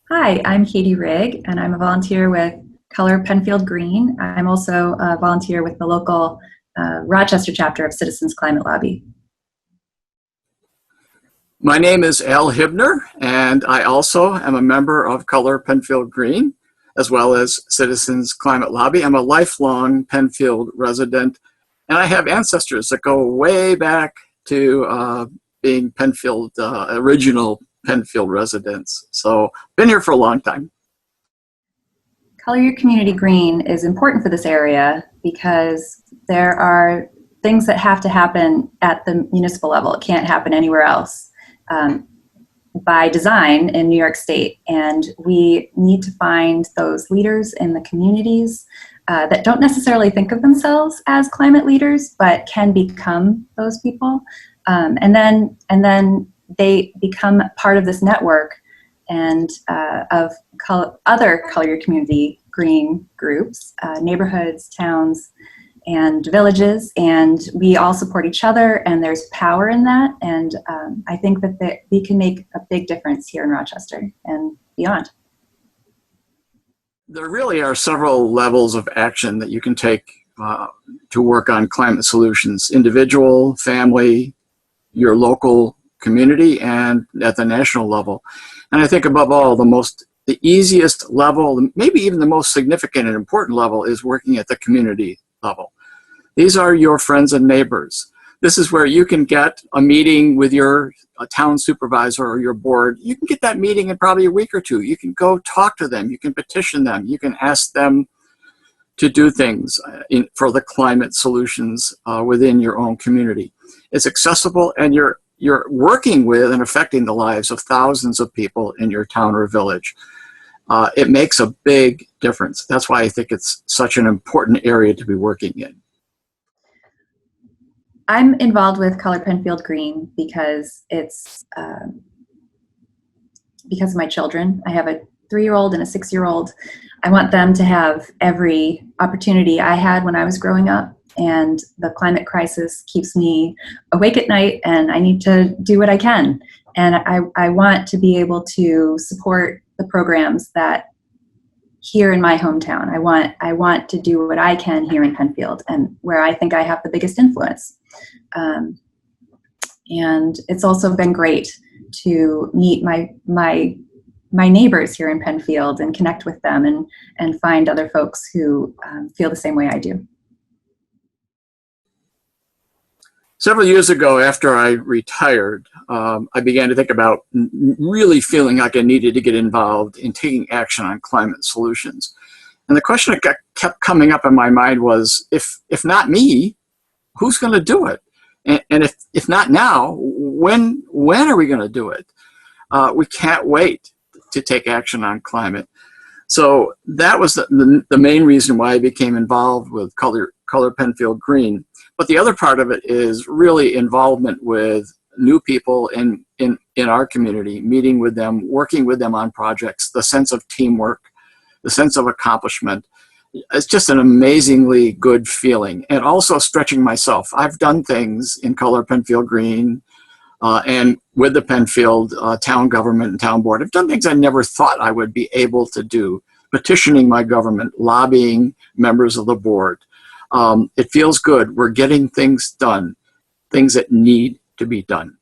Hi, I'm Katie Rigg, and I'm a volunteer with Color Penfield Green. I'm also a volunteer with the local Rochester chapter of Citizens Climate Lobby. My name is Al Hibner, and I also am a member of Color Penfield Green, as well as Citizens Climate Lobby. I'm a lifelong Penfield resident, and I have ancestors that go way back to being Penfield, original Penfield residents. So, been here for a long time. Color Your Community Green is important for this area because there are things that have to happen at the municipal level. It can't happen anywhere else. By design in New York State, and we need to find those leaders in the communities that don't necessarily think of themselves as climate leaders, but can become those people, and then they become part of this network and of other Color Your Community Green groups, neighborhoods, towns, and villages, and we all support each other, and there's power in that, and I think that we can make a big difference here in Rochester and beyond. There really are several levels of action that you can take to work on climate solutions: individual, family, your local community, and at the national level. And I think above all, the easiest level, maybe even the most significant and important level, is working at the community level. These are your friends and neighbors. This is where you can get a meeting with your town supervisor or your board. You can get that meeting in probably a week or two. You can go talk to them. You can petition them. You can ask them to do things for the climate solutions within your own community. It's accessible, and you're working with and affecting the lives of thousands of people in your town or village. It makes a big difference. That's why I think it's such an important area to be working in. I'm involved with Color Penfield Green because because of my children. I have a 3-year-old and a 6-year-old. I want them to have every opportunity I had when I was growing up, and the climate crisis keeps me awake at night, and I need to do what I can. And I want to be able to support the programs that here in my hometown. I want to do what I can here in Penfield, and where I think I have the biggest influence. And it's also been great to meet my neighbors here in Penfield and connect with them, and find other folks who feel the same way I do. Several years ago, after I retired, I began to think about really feeling like I needed to get involved in taking action on climate solutions. And the question that kept coming up in my mind was, if not me, who's going to do it? And if not now, when are we going to do it? We can't wait to take action on climate. So that was the main reason why I became involved with Color Penfield Green. But the other part of it is really involvement with new people in our community, meeting with them, working with them on projects, the sense of teamwork, the sense of accomplishment. It's just an amazingly good feeling. And also stretching myself. I've done things in Color Penfield Green and with the Penfield town government and town board. I've done things I never thought I would be able to do: petitioning my government, lobbying members of the board. It feels good. We're getting things done, things that need to be done.